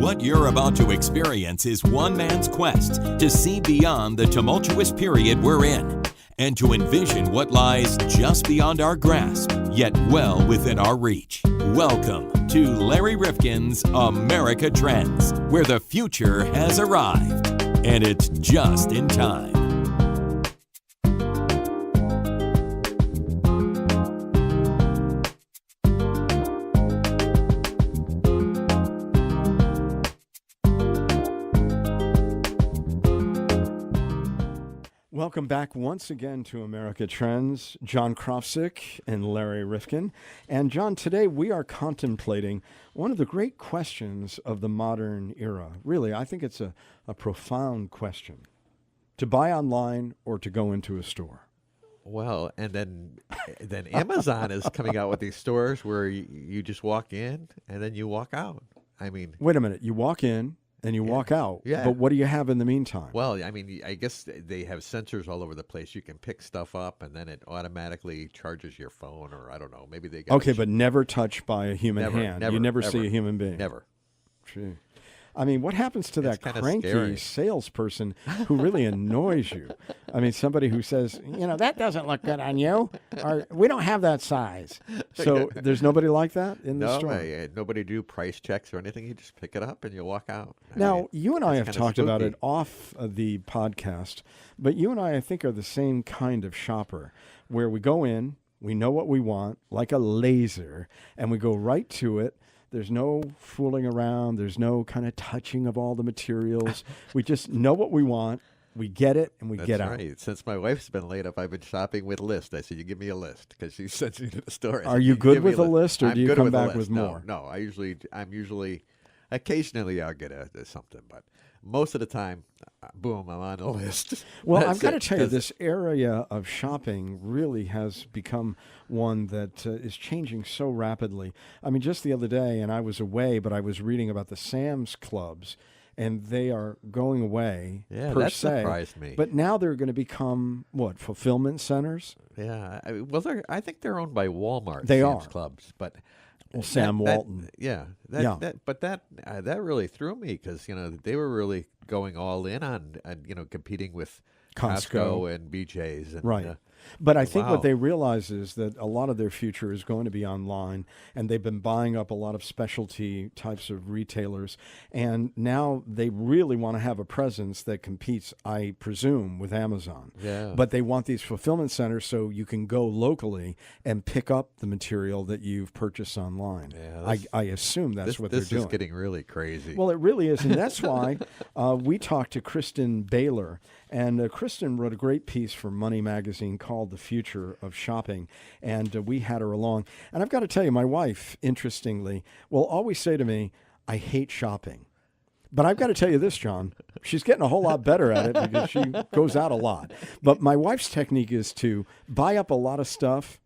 What you're about to experience is one man's quest to see beyond the tumultuous period we're in and to envision what lies just beyond our grasp, yet well within our reach. Welcome to Larry Rifkin's America Trends, where the future has arrived, and it's just in time. Welcome back once again to America Trends. John Krofsick and Larry Rifkin. And John, today we are contemplating one of the great questions of the modern era. Really, I think it's a profound question. To buy online or to go into a store? Well, and then Amazon is coming out with these stores where you just walk in and then you walk out. I mean... Wait a minute. You walk in and you walk out. Yeah. But what do you have in the meantime? Well, I mean, I guess they have sensors all over the place. You can pick stuff up, and then it automatically charges your phone, or I don't know. Maybe they got... Okay, but never touched by a human hand. You never ever, see a human being. Never. Gee. I mean, what happens to that cranky scary salesperson who really annoys you? I mean, somebody who says, that doesn't look good on you, or we don't have that size. So there's nobody like that in the store? No, nobody do price checks or anything. You just pick it up and you walk out. Now, you and I have talked about it off of the podcast, but you and I think, are the same kind of shopper, where we go in, we know what we want, like a laser, and we go right to it. There's no fooling around. There's no kind of touching of all the materials. We just know what we want. We get it, and we get out. That's right. Since my wife's been laid up, I've been shopping with list. I said, you give me a list, because she sends me to the store. Are you good with a list, or do you come back with more? No, I'm usually, occasionally I'll get something, but most of the time, boom, I'm on the list. Well, I've got to tell you, this area of shopping really has become one that is changing so rapidly. I mean, just the other day, and I was away, but I was reading about the Sam's Clubs, and they are going away, per se. Surprised me. But now they're going to become, fulfillment centers? Yeah. I think they're owned by Walmart. They Sam's are. Clubs, but... Well, Sam Walton. That really threw me, because they were really going all in on competing with Costco and BJ's. And, right. But I think what they realize is that a lot of their future is going to be online, and they've been buying up a lot of specialty types of retailers, and now they really want to have a presence that competes, I presume, with Amazon. Yeah. But they want these fulfillment centers so you can go locally and pick up the material that you've purchased online. Yeah, I assume that's what they're doing. This is getting really crazy. Well, it really is, and that's why we talked to Kristen Baylor. And Kristen wrote a great piece for Money Magazine called The Future of Shopping, and we had her along. And I've got to tell you, my wife, interestingly, will always say to me, I hate shopping. But I've got to tell you this, John, she's getting a whole lot better at it because she goes out a lot. But my wife's technique is to buy up a lot of stuff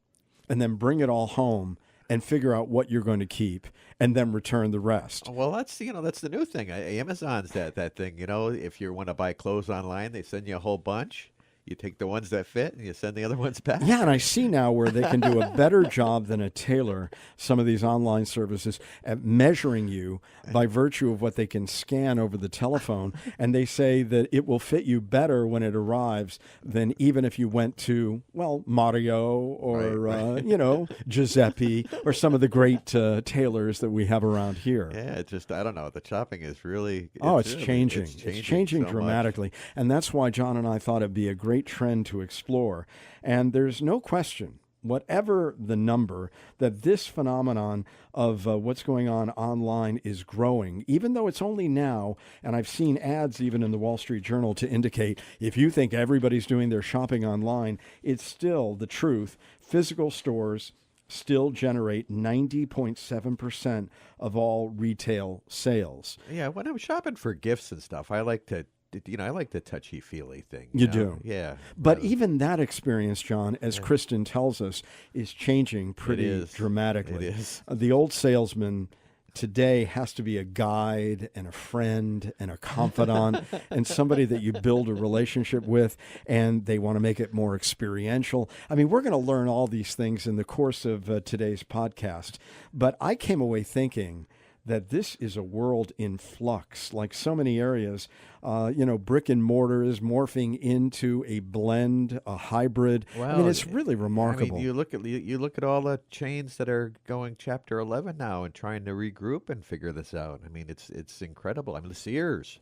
and then bring it all home and figure out what you're going to keep, and then return the rest. Well, that's the new thing. Amazon's that thing. If you want to buy clothes online, they send you a whole bunch. You take the ones that fit and you send the other ones back. Yeah, and I see now where they can do a better job than a tailor, some of these online services, at measuring you by virtue of what they can scan over the telephone. And they say that it will fit you better when it arrives than even if you went to, Mario or, Giuseppe or some of the great tailors that we have around here. Yeah, I don't know. The shopping is really... It's changing. It's changing so dramatically. Much. And that's why John and I thought it'd be a great trend to explore. And there's no question, whatever the number, that this phenomenon of what's going on online is growing, even though it's only now. And I've seen ads even in the Wall Street Journal to indicate if you think everybody's doing their shopping online, it's still the truth. Physical stores still generate 90.7% of all retail sales. Yeah, when I'm shopping for gifts and stuff, I like the touchy-feely thing. You do? Yeah. But even that experience, John, as Kristen tells us, is changing pretty dramatically. It is. The old salesman today has to be a guide and a friend and a confidant and somebody that you build a relationship with, and they want to make it more experiential. I mean, we're going to learn all these things in the course of today's podcast, but I came away thinking that this is a world in flux. Like so many areas, brick and mortar is morphing into a blend, a hybrid. I mean, it's really remarkable. I mean, you look at all the chains that are going Chapter 11 now and trying to regroup and figure this out. I mean, it's incredible. I mean, the Sears.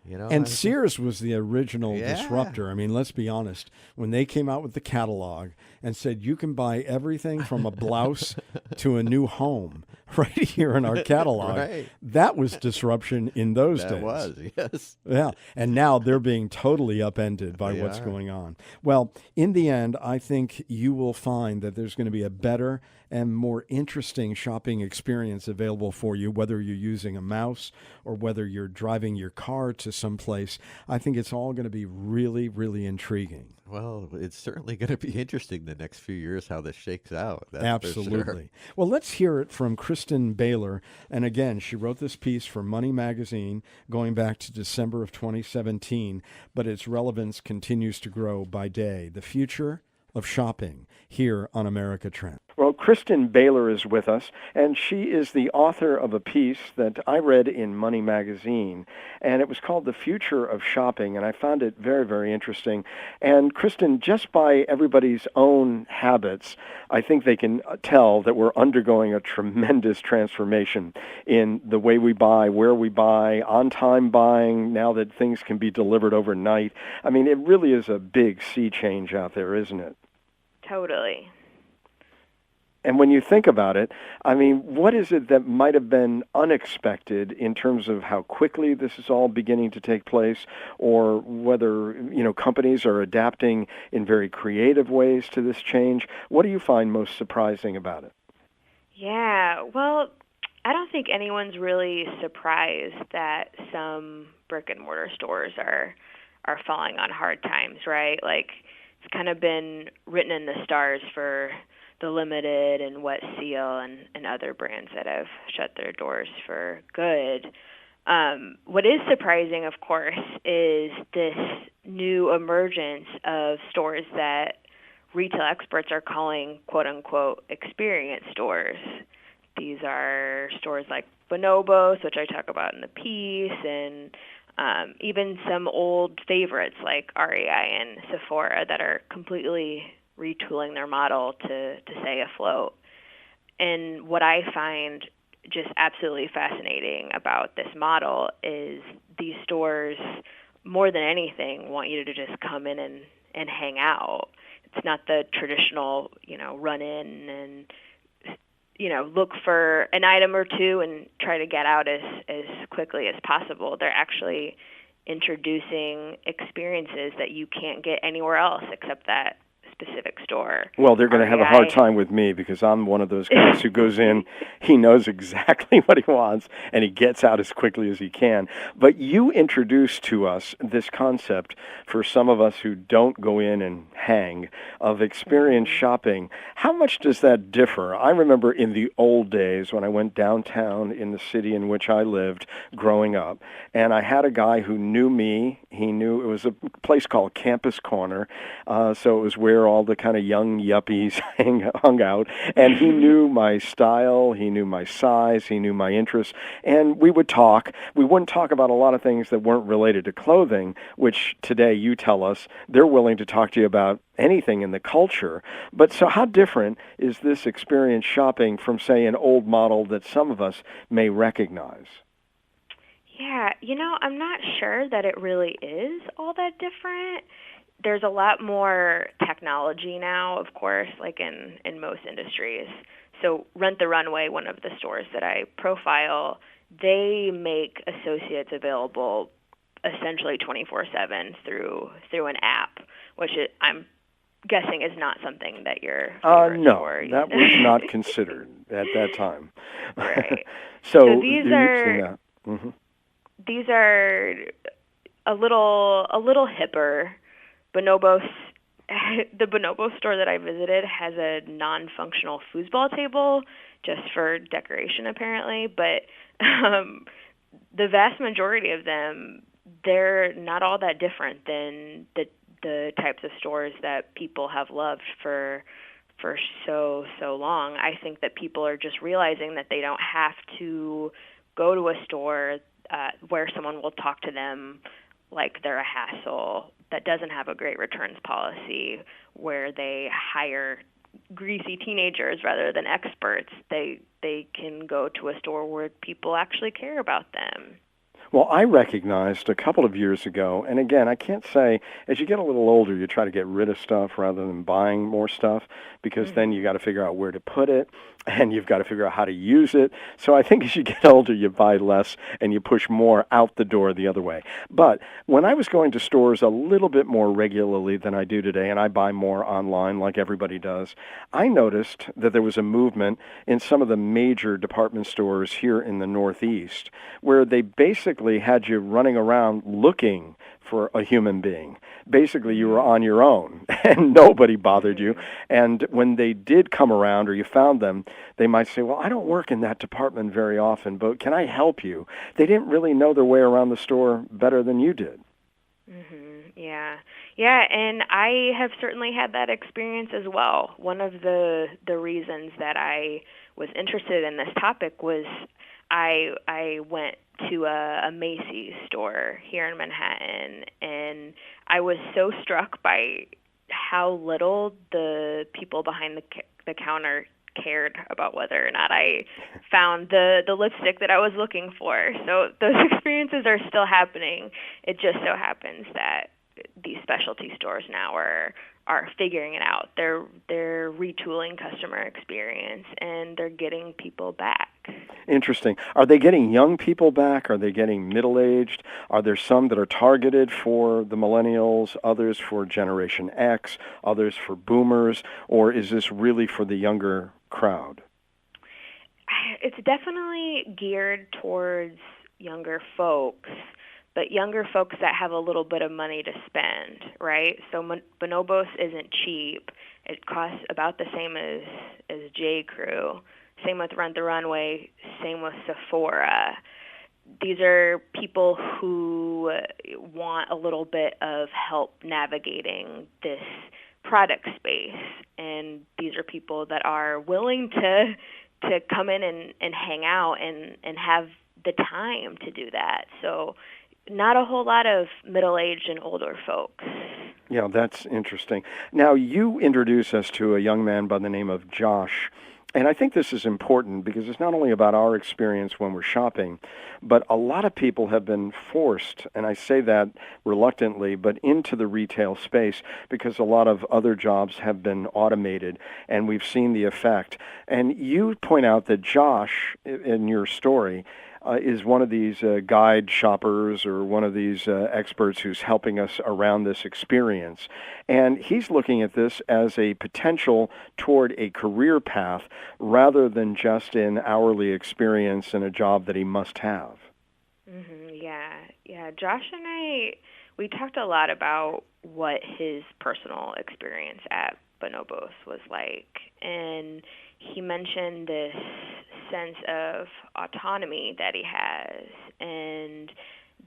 And Sears was the original disruptor. I mean, let's be honest. When they came out with the catalog and said you can buy everything from a blouse to a new home right here in our catalog, right. That was disruption in those days. That was, yes. Yeah, and now they're being totally upended by what's going on. Well, in the end, I think you will find that there's going to be a better and more interesting shopping experience available for you, whether you're using a mouse or whether you're driving your car to someplace. I think it's all going to be really, really intriguing. Well, it's certainly going to be interesting the next few years how this shakes out. That's Absolutely. For sure. Well, let's hear it from Kristen Baylor. And again, she wrote this piece for Money Magazine going back to December of 2017, but its relevance continues to grow by day. The future of shopping here on America Trend. Well, Kristen Baylor is with us, and she is the author of a piece that I read in Money Magazine, and it was called The Future of Shopping, and I found it very, very interesting. And Kristen, just by everybody's own habits, I think they can tell that we're undergoing a tremendous transformation in the way we buy, where we buy, on-time buying, now that things can be delivered overnight. I mean, it really is a big sea change out there, isn't it? Totally. And when you think about it, I mean, what is it that might have been unexpected in terms of how quickly this is all beginning to take place, or whether, companies are adapting in very creative ways to this change? What do you find most surprising about it? Yeah, well, I don't think anyone's really surprised that some brick and mortar stores are falling on hard times, right? Like, it's kind of been written in the stars for the Limited and Wet Seal and other brands that have shut their doors for good. What is surprising, of course, is this new emergence of stores that retail experts are calling, quote-unquote, experience stores. These are stores like Bonobos, which I talk about in the piece, and even some old favorites like REI and Sephora that are completely retooling their model to stay afloat. And what I find just absolutely fascinating about this model is these stores, more than anything, want you to just come in and hang out. It's not the traditional, run in and, look for an item or two and try to get out as quickly as possible. They're actually introducing experiences that you can't get anywhere else except that specific store. Well, they're going to have a hard time with me because I'm one of those guys who goes in, he knows exactly what he wants, and he gets out as quickly as he can. But you introduced to us this concept for some of us who don't go in and hang of experience shopping. How much does that differ? I remember in the old days when I went downtown in the city in which I lived growing up, and I had a guy who knew me. He knew it was a place called Campus Corner, so it was where all the kind of young yuppies hung out, and he knew my style, he knew my size, he knew my interests, and we would talk. We wouldn't talk about a lot of things that weren't related to clothing, which today you tell us they're willing to talk to you about anything in the culture. But so how different is this experience shopping from, say, an old model that some of us may recognize? Yeah, I'm not sure that it really is all that different. There's a lot more technology now, of course, like in most industries. So Rent the Runway, one of the stores that I profile, they make associates available essentially 24/7 through an app, which I'm guessing is not something that you're no, that was not considered at that time. Right. So these are these are a little hipper. Bonobos, the Bonobo store that I visited has a non-functional foosball table just for decoration, apparently. But the vast majority of them, they're not all that different than the types of stores that people have loved for for so long. I think that people are just realizing that they don't have to go to a store where someone will talk to them like they're a hassle, that doesn't have a great returns policy, where they hire greasy teenagers rather than experts. They can go to a store where people actually care about them. Well, I recognized a couple of years ago, and again, I can't say, as you get a little older, you try to get rid of stuff rather than buying more stuff, because then you got to figure out where to put it, and you've got to figure out how to use it. So I think as you get older, you buy less, and you push more out the door the other way. But when I was going to stores a little bit more regularly than I do today, and I buy more online like everybody does, I noticed that there was a movement in some of the major department stores here in the Northeast where they basically had you running around looking for a human being. Basically, you were on your own, and nobody bothered you. And when they did come around or you found them, they might say, well, I don't work in that department very often, but can I help you? They didn't really know their way around the store better than you did. Yeah, and I have certainly had that experience as well. One of the reasons that I was interested in this topic was I went to a Macy's store here in Manhattan, and I was so struck by how little the people behind the counter cared about whether or not I found the lipstick that I was looking for. So those experiences are still happening. It just so happens that these specialty stores now are figuring it out. They're retooling customer experience, and they're getting people back. Interesting. Are they getting young people back? Are they getting middle-aged? Are there some that are targeted for the millennials, others for Generation X, others for boomers, or is this really for the younger crowd? It's definitely geared towards younger folks, but younger folks that have a little bit of money to spend, right? So Bonobos isn't cheap. It costs about the same as J. Crew. Same with Rent the Runway. Same with Sephora. These are people who want a little bit of help navigating this product space, and these are people that are willing to come in and hang out and have the time to do that. So not a whole lot of middle-aged and older folks. Yeah, that's interesting. Now, you introduce us to a young man by the name of Josh. And I think this is important because it's not only about our experience when we're shopping, but a lot of people have been forced, and I say that reluctantly, but into the retail space because a lot of other jobs have been automated, and we've seen the effect. And you point out that Josh, in your story, is one of these guide shoppers or one of these experts who's helping us around this experience. And he's looking at this as a potential toward a career path rather than just an hourly experience and a job that he must have. Yeah. Josh and we talked a lot about what his personal experience at Bonobos was like. And he mentioned this sense of autonomy that he has, and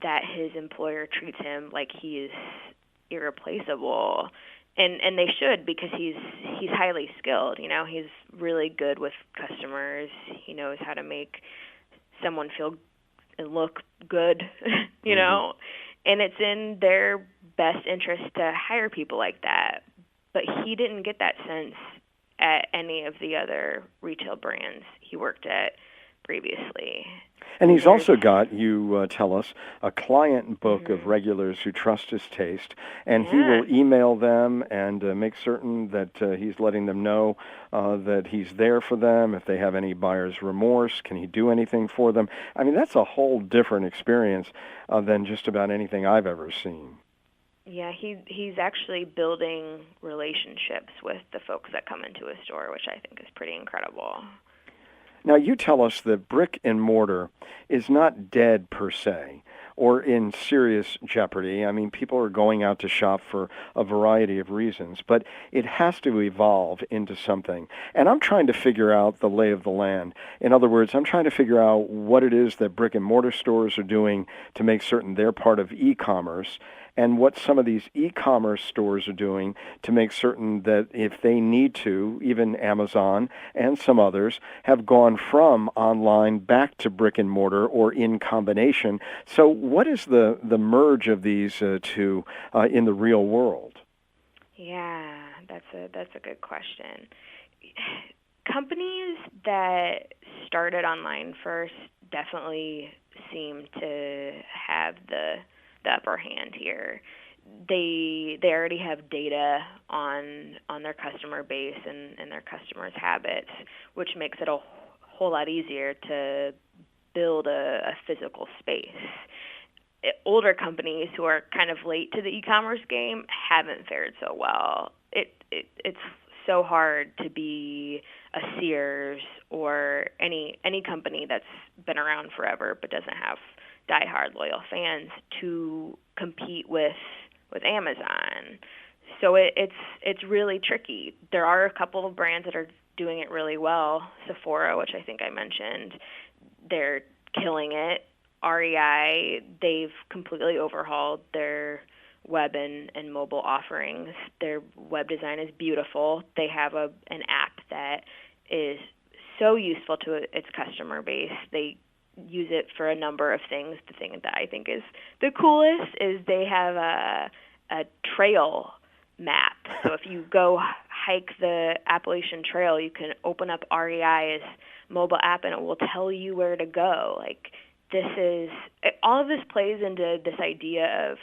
that his employer treats him like he is irreplaceable, and they should, because he's highly skilled. You know, he's really good with customers. He knows how to make someone feel and look good, you know, and it's in their best interest to hire people like that. But he didn't get that sense at any of the other retail brands he worked at previously. And he's also got, you tell us, a client book of regulars who trust his taste, and he will email them and make certain that he's letting them know that he's there for them. If they have any buyer's remorse, can he do anything for them? I mean, that's a whole different experience than just about anything I've ever seen. Yeah, he's actually building relationships with the folks that come into his store, which I think is pretty incredible. Now, you tell us that brick and mortar is not dead per se or in serious jeopardy. I mean, people are going out to shop for a variety of reasons, but it has to evolve into something. And I'm trying to figure out the lay of the land. In other words, I'm trying to figure out what it is that brick and mortar stores are doing to make certain they're part of e-commerce, and what some of these e-commerce stores are doing to make certain that if they need to, even Amazon and some others have gone from online back to brick and mortar or in combination. So what is the merge of these two in the real world? Yeah, that's a good question. Companies that started online first definitely seem to have the upper hand here. They already have data on their customer base and their customers' habits, which makes it a whole lot easier to build a physical space. Older companies who are kind of late to the e-commerce game haven't fared so well. It's so hard to be a Sears or any company that's been around forever but doesn't have diehard loyal fans to compete with Amazon. So it's really tricky. There are a couple of brands that are doing it really well. Sephora, which I think I mentioned, they're killing it. REI, they've completely overhauled their web and mobile offerings. Their web design is beautiful. They have an app that is so useful to its customer base. They use it for a number of things. The thing that I think is the coolest is they have a trail map. So if you go hike the Appalachian Trail, you can open up REI's mobile app and it will tell you where to go. Like, all of this plays into this idea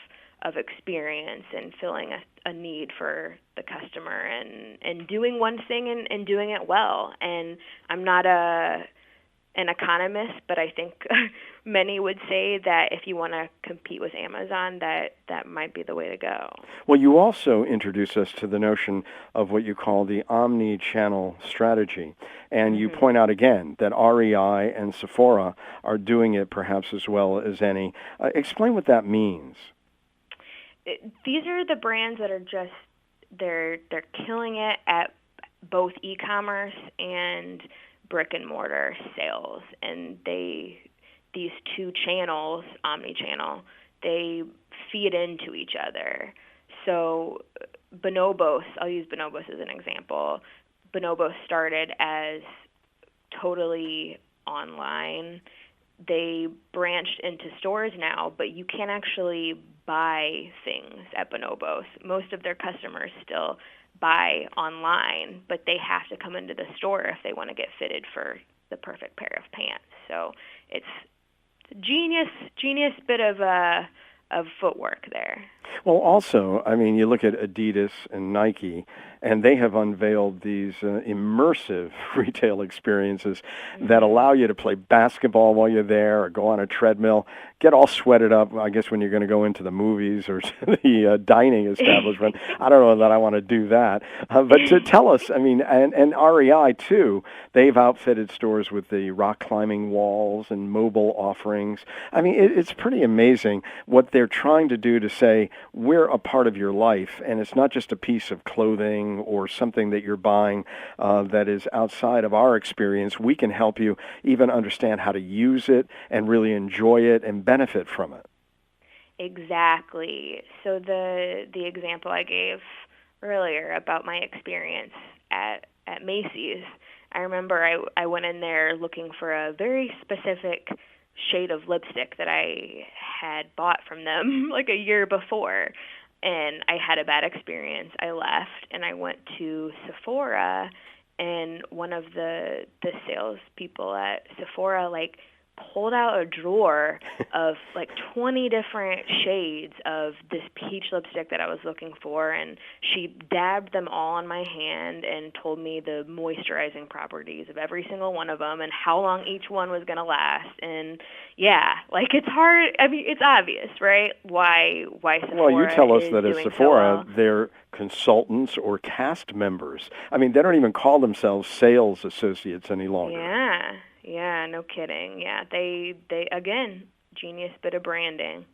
of experience and filling a need for the customer and doing one thing and doing it well. And I'm not an economist, but I think many would say that if you want to compete with Amazon, that might be the way to go. Well, you also introduce us to the notion of what you call the omni-channel strategy. And you point out again that REI and Sephora are doing it perhaps as well as any. Explain what that means. These are the brands that are just, they're killing it at both e-commerce and brick and mortar sales, and these two channels, omni-channel, they feed into each other. So Bonobos, I'll use Bonobos as an example. Bonobos started as totally online. They branched into stores now, but you can't actually buy things at Bonobos. Most of their customers still buy online, but they have to come into the store if they want to get fitted for the perfect pair of pants. So it's a genius bit of footwork there. Well, also, I mean, you look at Adidas and Nike, and they have unveiled these immersive retail experiences that allow you to play basketball while you're there or go on a treadmill, get all sweated up, I guess, when you're going to go into the movies or the dining establishment. I don't know that I want to do that. But to tell us, I mean, and REI, too, they've outfitted stores with the rock climbing walls and mobile offerings. I mean, it's pretty amazing what they're trying to do to say, we're a part of your life, and it's not just a piece of clothing or something that you're buying that is outside of our experience. We can help you even understand how to use it and really enjoy it and benefit from it. Exactly. So the example I gave earlier about my experience at Macy's, I remember I went in there looking for a very specific shade of lipstick that I had bought from them like a year before, and I had a bad experience. I left and I went to Sephora, and one of the salespeople at Sephora pulled out a drawer of 20 different shades of this peach lipstick that I was looking for, and she dabbed them all on my hand and told me the moisturizing properties of every single one of them and how long each one was going to last. And yeah, it's hard. I mean, it's obvious, right? Why Sephora. Well, you tell us that at at Sephora, they're consultants or cast members. I mean, they don't even call themselves sales associates any longer. Yeah, no kidding. Yeah, they again, genius bit of branding.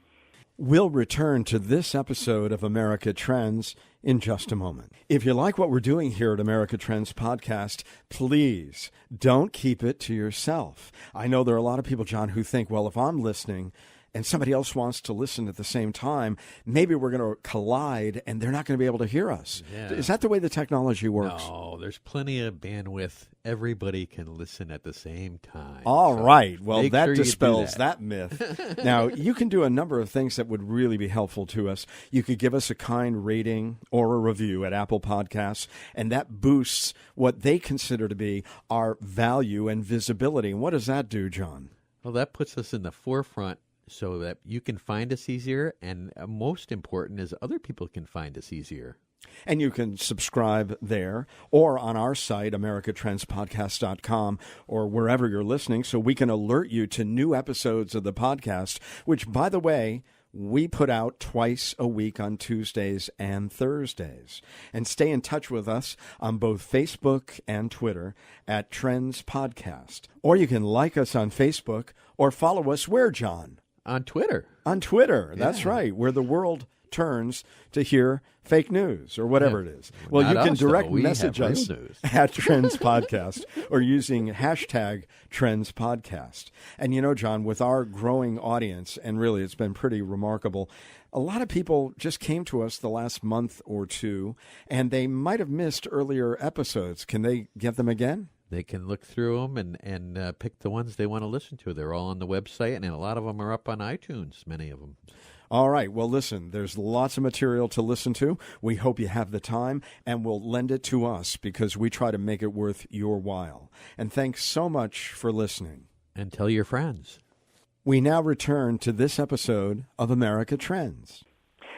We'll return to this episode of America Trends in just a moment. If you like what we're doing here at America Trends Podcast, please don't keep it to yourself. I know there are a lot of people, John, who think, well, if I'm listening and somebody else wants to listen at the same time, maybe we're going to collide and they're not going to be able to hear us. Yeah. Is that the way the technology works? No, there's plenty of bandwidth. Everybody can listen at the same time. All right. Well, make that sure you do dispels that. that myth. Now, you can do a number of things that would really be helpful to us. You could give us a kind rating or a review at Apple Podcasts, and that boosts what they consider to be our value and visibility. And what does that do, John? Well, that puts us in the forefront so that you can find us easier, and most important is other people can find us easier. And you can subscribe there or on our site, americatrendspodcast.com, or wherever you're listening, so we can alert you to new episodes of the podcast, which, by the way, we put out twice a week on Tuesdays and Thursdays. And stay in touch with us on both Facebook and Twitter at Trends Podcast. Or you can like us on Facebook or follow us where, John? On Twitter. On Twitter, that's right, where the world turns to hear fake news or whatever it is. Well, Not you can us, though. direct We message have real us news. at Trends Podcast or using hashtag Trends Podcast. And you know, John, with our growing audience, and really it's been pretty remarkable, a lot of people just came to us the last month or two, and they might have missed earlier episodes. Can they get them again? They can look through them and pick the ones they want to listen to. They're all on the website, and a lot of them are up on iTunes, many of them. All right. Well, listen, there's lots of material to listen to. We hope you have the time, and will lend it to us because we try to make it worth your while. And thanks so much for listening. And tell your friends. We now return to this episode of America Trends.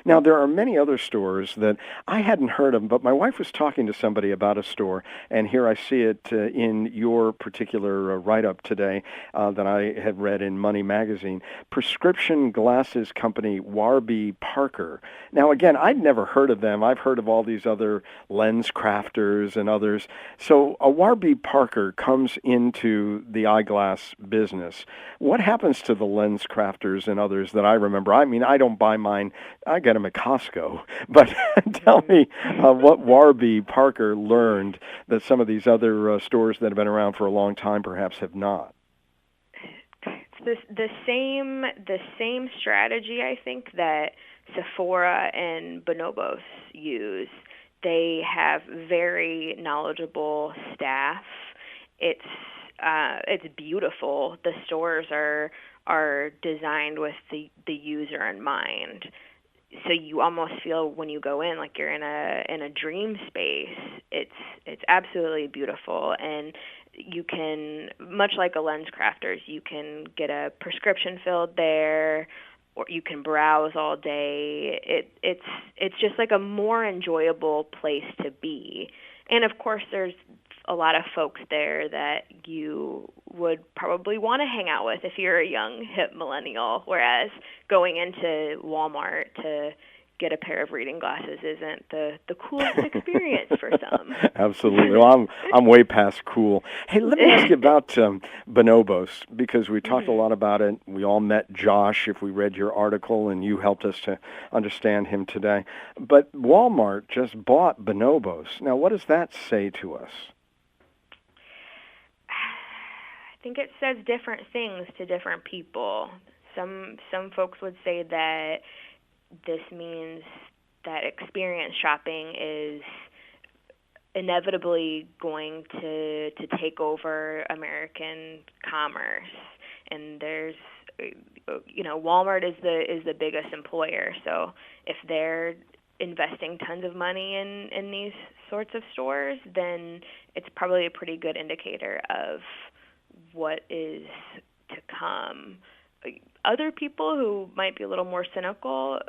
Now, there are many other stores that I hadn't heard of, but my wife was talking to somebody about a store, and here I see it in your particular write-up today that I had read in Money Magazine. Prescription glasses company Warby Parker. Now, again, I'd never heard of them. I've heard of all these other lens crafters and others. So a Warby Parker comes into the eyeglass business. What happens to the lens crafters and others that I remember? I mean, I don't buy mine. I get them at Costco. But tell me what Warby Parker learned that some of these other stores that have been around for a long time perhaps have not. The same strategy, I think, that Sephora and Bonobos use. They have very knowledgeable staff. It's beautiful. The stores are designed with the user in mind. So you almost feel when you go in like you're in a dream space. It's absolutely beautiful, and you can, much like a lens crafters, you can get a prescription filled there, or you can browse all day. It's just like a more enjoyable place to be. And of course, there's a lot of folks there that you would probably want to hang out with if you're a young, hip millennial, whereas going into Walmart to get a pair of reading glasses isn't the coolest experience for some. Absolutely. Well, I'm way past cool. Hey, let me ask you about Bonobos, because we talked a lot about it. We all met Josh if we read your article, and you helped us to understand him today. But Walmart just bought Bonobos. Now, what does that say to us? I think it says different things to different people. Some folks would say that this means that experience shopping is inevitably going to take over American commerce, and there's, Walmart is the biggest employer, so if they're investing tons of money in these sorts of stores, then it's probably a pretty good indicator of what is to come. Other people who might be a little more cynical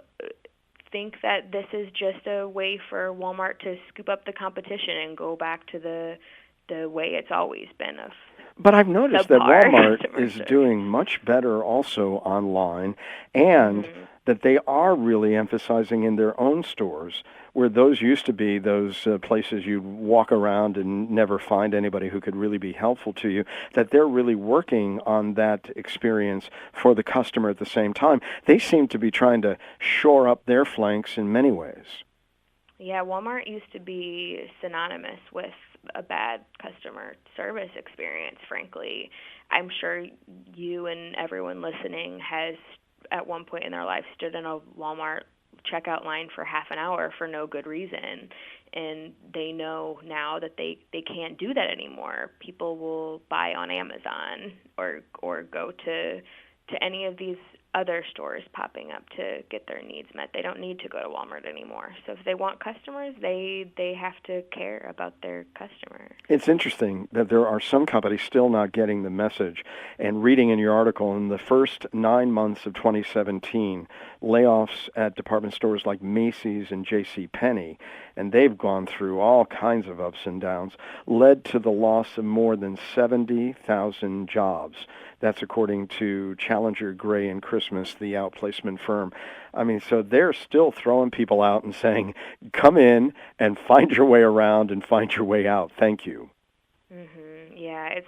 think that this is just a way for Walmart to scoop up the competition and go back to the way it's always been of. But I've noticed that Walmart is doing much better also online, and that they are really emphasizing in their own stores, where those used to be those places you'd walk around and never find anybody who could really be helpful to you, that they're really working on that experience for the customer at the same time. They seem to be trying to shore up their flanks in many ways. Yeah, Walmart used to be synonymous with a bad customer service experience, frankly. I'm sure you and everyone listening has at one point in their life stood in a Walmart checkout line for half an hour for no good reason, and they know now that they can't do that anymore. People will buy on Amazon or go to any of these other stores popping up to get their needs met. They don't need to go to Walmart anymore. So if they want customers, they have to care about their customers. It's interesting that there are some companies still not getting the message. And reading in your article, in the first 9 months of 2017, layoffs at department stores like Macy's and J.C. Penney, and they've gone through all kinds of ups and downs, led to the loss of more than 70,000 jobs. That's according to Challenger, Gray & Christmas, the outplacement firm. I mean, so they're still throwing people out and saying, come in and find your way around and find your way out. Thank you. Mm-hmm. Yeah, it's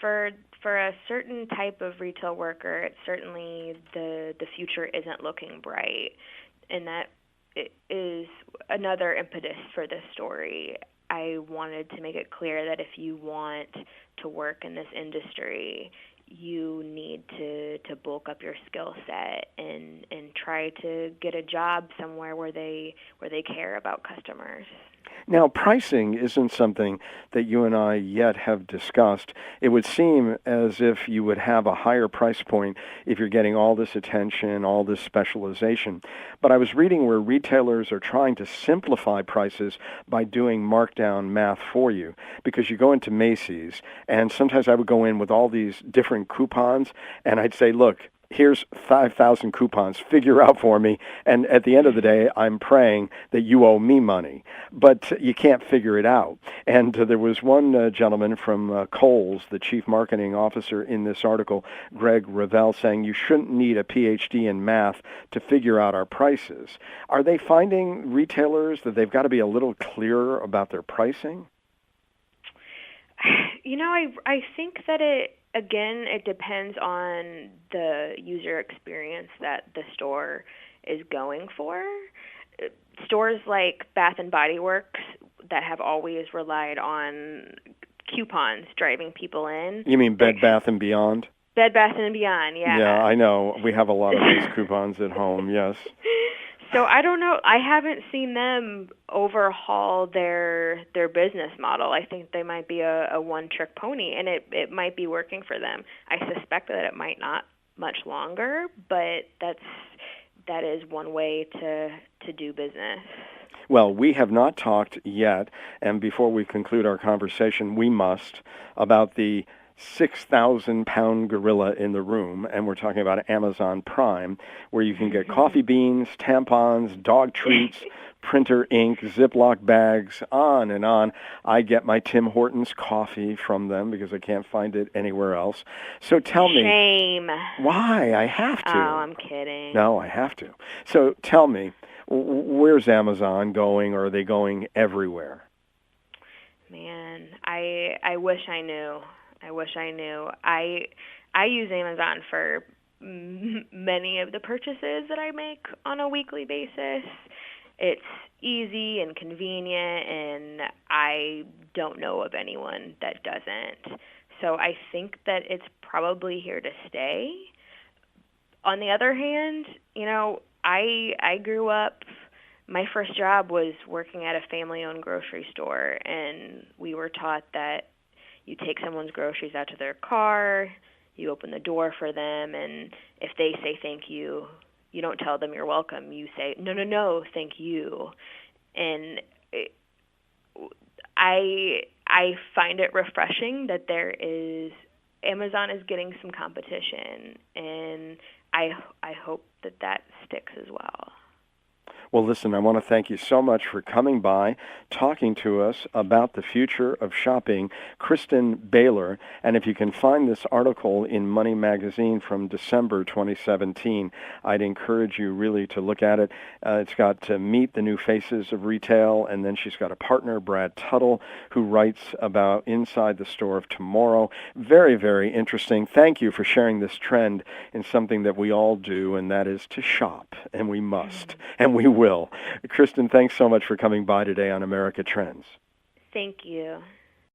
for a certain type of retail worker, it's certainly the future isn't looking bright. And that is another impetus for this story. I wanted to make it clear that if you want to work in this industry, you need to bulk up your skill set and try to get a job somewhere where they care about customers. Now, pricing isn't something that you and I yet have discussed. It would seem as if you would have a higher price point if you're getting all this attention, all this specialization. But I was reading where retailers are trying to simplify prices by doing markdown math for you. Because you go into Macy's, and sometimes I would go in with all these different coupons, and I'd say, look, here's 5,000 coupons, figure out for me. And at the end of the day, I'm praying that you owe me money. But you can't figure it out. And there was one gentleman from Kohl's, the chief marketing officer in this article, Greg Revelle, saying you shouldn't need a PhD in math to figure out our prices. Are they finding retailers that they've got to be a little clearer about their pricing? You know, I think that it depends on the user experience that the store is going for. Stores like Bath and Body Works that have always relied on coupons driving people in. You mean Bed Bath and Beyond? Bed Bath and Beyond, yeah. Yeah, I know. We have a lot of these coupons at home, yes. So I don't know. I haven't seen them overhaul their business model. I think they might be a one-trick pony, and it might be working for them. I suspect that it might not much longer, but that is one way to do business. Well, we have not talked yet, and before we conclude our conversation, we must, about the 6,000-pound gorilla in the room, and we're talking about Amazon Prime, where you can get coffee beans, tampons, dog treats, printer ink, Ziploc bags, on and on. I get my Tim Hortons coffee from them because I can't find it anywhere else. So tell me. Shame. Why? I have to. Oh, I'm kidding. No, I have to. So tell me, where's Amazon going, or are they going everywhere? Man, I wish I knew. I use Amazon for many of the purchases that I make on a weekly basis. It's easy and convenient, and I don't know of anyone that doesn't. So I think that it's probably here to stay. On the other hand, you know, I grew up, my first job was working at a family-owned grocery store, and we were taught that you take someone's groceries out to their car, you open the door for them, and if they say thank you, you don't tell them you're welcome. You say, no, thank you. And I find it refreshing that Amazon is getting some competition, and I hope that sticks as well. Well, listen, I want to thank you so much for coming by, talking to us about the future of shopping, Kristen Baylor. And if you can find this article in Money Magazine from December 2017, I'd encourage you really to look at it. It's got to Meet the New Faces of Retail, and then she's got a partner, Brad Tuttle, who writes about Inside the Store of Tomorrow. Very, very interesting. Thank you for sharing this trend in something that we all do, and that is to shop, and we must, and we will. Kristen, thanks so much for coming by today on America Trends. Thank you.